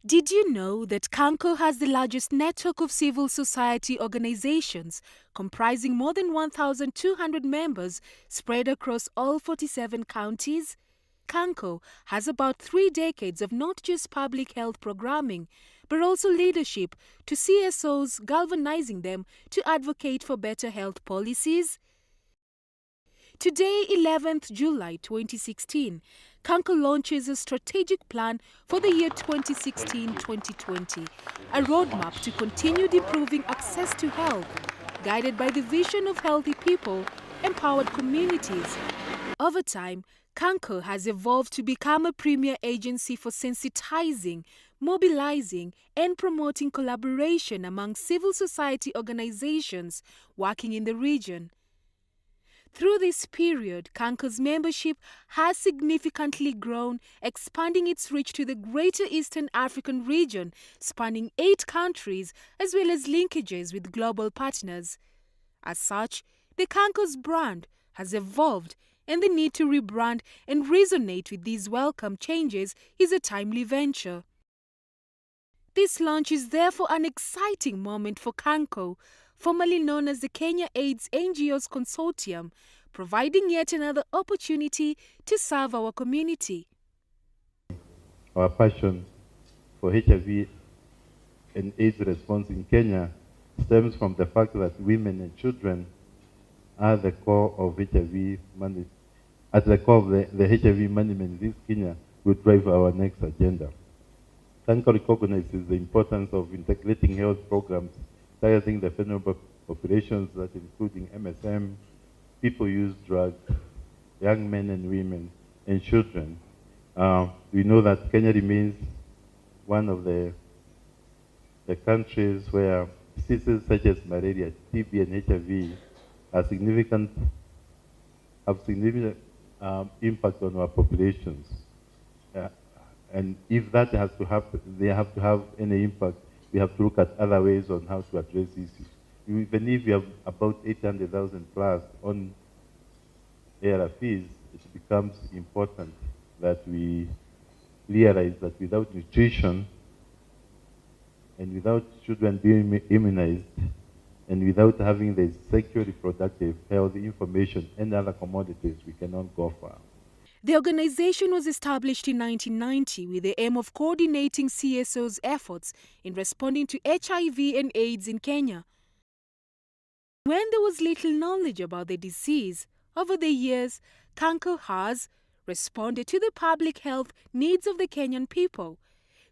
Did you know that Kanco has the largest network of civil society organizations, comprising more than 1,200 members spread across all 47 counties? Kanco has about 3 decades of not just public health programming, but also leadership to CSOs, galvanizing them to advocate for better health policies. Today, 11th July 2016, Kanko launches a strategic plan for the year 2016-2020, a roadmap to continue improving access to health, guided by the vision of healthy people, empowered communities. Over time, Kanko has evolved to become a premier agency for sensitizing, mobilizing, and promoting collaboration among civil society organizations working in the region. Through this period, Kanko's membership has significantly grown, expanding its reach to the greater Eastern African region, spanning 8 countries, as well as linkages with global partners. As such, the Kanko's brand has evolved, and the need to rebrand and resonate with these welcome changes is a timely venture. This launch is therefore an exciting moment for Kanko, formerly known as the Kenya AIDS NGOs Consortium, providing yet another opportunity to serve our community. Our passion for HIV and AIDS response in Kenya stems from the fact that women and children are the core of HIV management. At the core of the HIV management in Kenya will drive our next agenda. Kanko recognizes the importance of integrating health programs targeting the vulnerable populations that including MSM, people use drugs, young men and women, and children. We know that Kenya remains one of the countries where diseases such as malaria, TB, and HIV have significant impact on our populations. And if that has to happen, they have to have any impact, we have to look at other ways on how to address these issues. Even if we have about 800,000 plus on ARVs, it becomes important that we realize that without nutrition and without children being immunized and without having the sexual reproductive health information and other commodities, we cannot go far. The organization was established in 1990 with the aim of coordinating CSO's efforts in responding to HIV and AIDS in Kenya. When there was little knowledge about the disease, over the years, Kanko has responded to the public health needs of the Kenyan people,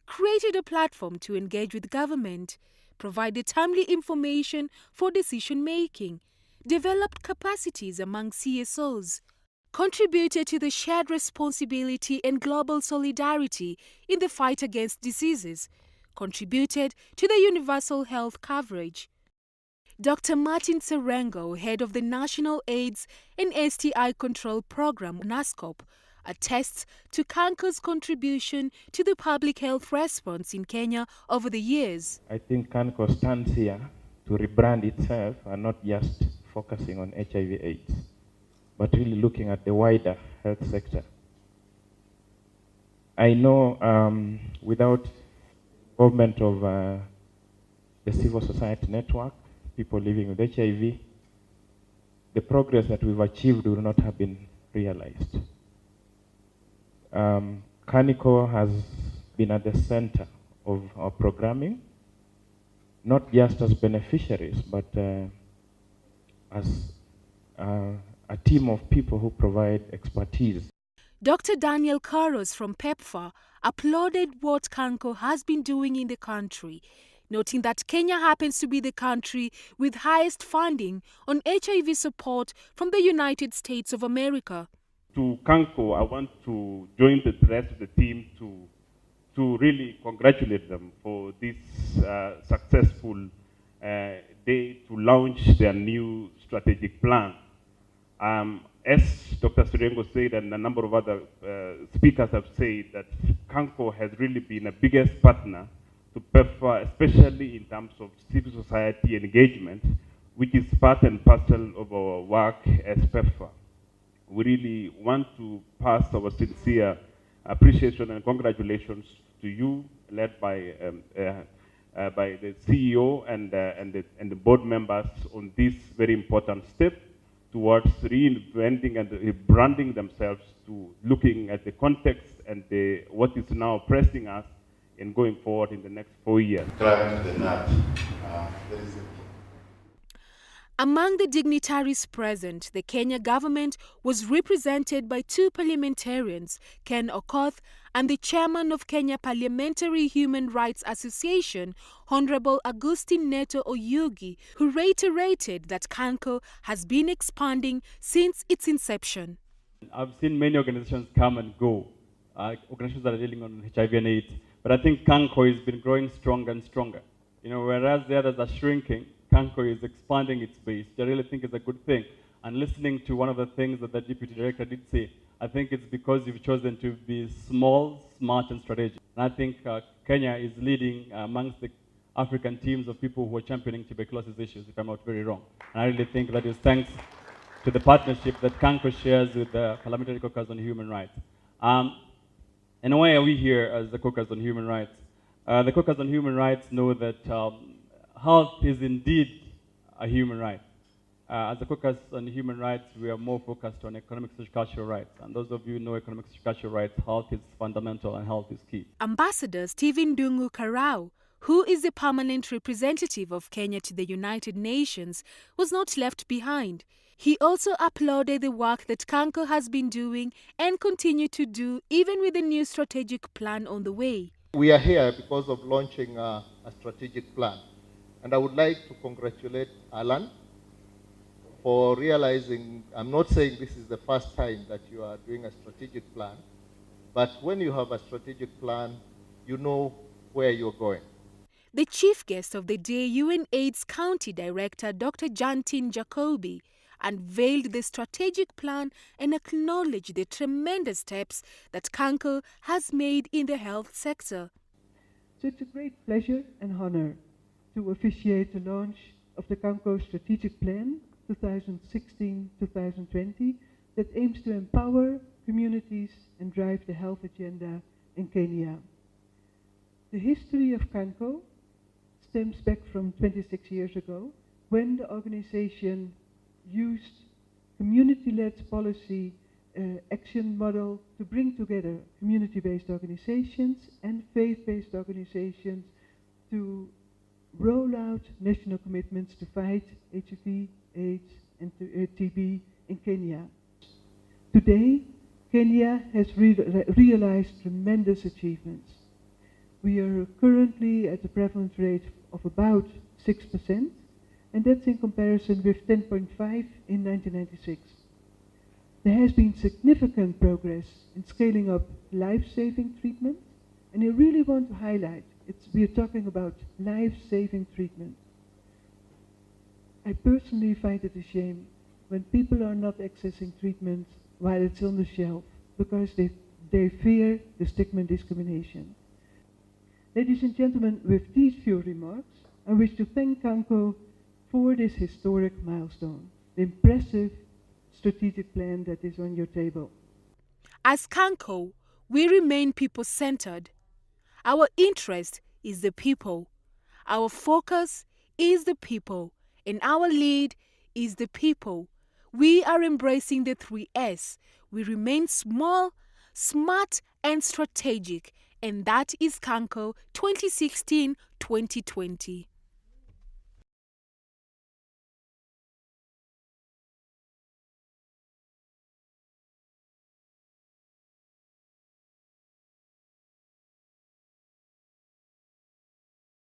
created a platform to engage with government, provided timely information for decision-making, developed capacities among CSOs, contributed to the shared responsibility and global solidarity in the fight against diseases, contributed to the universal health coverage. Dr. Martin Serengo, head of the National AIDS and STI Control Program, NASCOP, attests to Kanko's contribution to the public health response in Kenya over the years. I think Kanko stands here to rebrand itself and not just focusing on HIV/AIDS, but really looking at the wider health sector. I know without involvement of the civil society network, people living with HIV, the progress that we've achieved will not have been realized. Kanko has been at the center of our programming, not just as beneficiaries, but as a team of people who provide expertise. Dr. Daniel Karos from PEPFAR applauded what Kanko has been doing in the country, noting that Kenya happens to be the country with highest funding on HIV support from the United States of America. To Kanko, I want to join the rest of the team to really congratulate them for this successful day to launch their new strategic plan. As Dr. Surengo said, and a number of other speakers have said, that Kanko has really been a biggest partner to PEPFAR, especially in terms of civil society engagement, which is part and parcel of our work as PEPFAR. We really want to pass our sincere appreciation and congratulations to you, led by the CEO and the board members on this very important step towards reinventing and rebranding themselves to looking at the context and what is now pressing us in going forward in the next 4 years. Among the dignitaries present, the Kenya government was represented by 2 parliamentarians, Ken Okoth, and the chairman of Kenya Parliamentary Human Rights Association, Honorable Augustine Neto Oyugi, who reiterated that Kanco has been expanding since its inception. I've seen many organizations come and go, organizations that are dealing on HIV and AIDS, but I think Kanco has been growing stronger and stronger. You know, whereas the others are shrinking, Kanco is expanding its base, which I really think is a good thing. And listening to one of the things that the deputy director did say, I think it's because you've chosen to be small, smart, and strategic. And I think Kenya is leading amongst the African teams of people who are championing tuberculosis issues, if I'm not very wrong. And I really think that is thanks to the partnership that Kanco shares with the Parliamentary Caucus on Human Rights. And why are we here as the Caucus on Human Rights? The Caucus on Human Rights know that health is indeed a human right. As a Caucus on Human Rights, we are more focused on economic, social, cultural rights. And those of you who know economic, social, cultural rights, health is fundamental and health is key. Ambassador Stephen Dungu Karau, who is the permanent representative of Kenya to the United Nations, was not left behind. He also applauded the work that Kanco has been doing and continue to do, even with the new strategic plan on the way. We are here because of launching a strategic plan. And I would like to congratulate Alan for realizing, I'm not saying this is the first time that you are doing a strategic plan, but when you have a strategic plan, you know where you're going. The chief guest of the day, UNAIDS County Director Dr. Jantin Jacobi, unveiled the strategic plan and acknowledged the tremendous steps that Kanco has made in the health sector. So it's a great pleasure and honor to officiate the launch of the Kanco Strategic Plan 2016-2020 that aims to empower communities and drive the health agenda in Kenya. The history of Kanco stems back from 26 years ago when the organization used community-led policy action model to bring together community-based organizations and faith-based organizations to roll out national commitments to fight HIV, AIDS, and TB in Kenya. Today, Kenya has realized tremendous achievements. We are currently at a prevalence rate of about 6%, and that's in comparison with 10.5 in 1996. There has been significant progress in scaling up life-saving treatment, and I really want to highlight we are talking about life-saving treatment. I personally find it a shame when people are not accessing treatment while it's on the shelf because they fear the stigma and discrimination. Ladies and gentlemen, with these few remarks, I wish to thank Kanco for this historic milestone, the impressive strategic plan that is on your table. As Kanco, we remain people-centered. Our interest is the people. Our focus is the people. And our lead is the people. We are embracing the 3S. We remain small, smart, and strategic. And that is Kanco 2016-2020.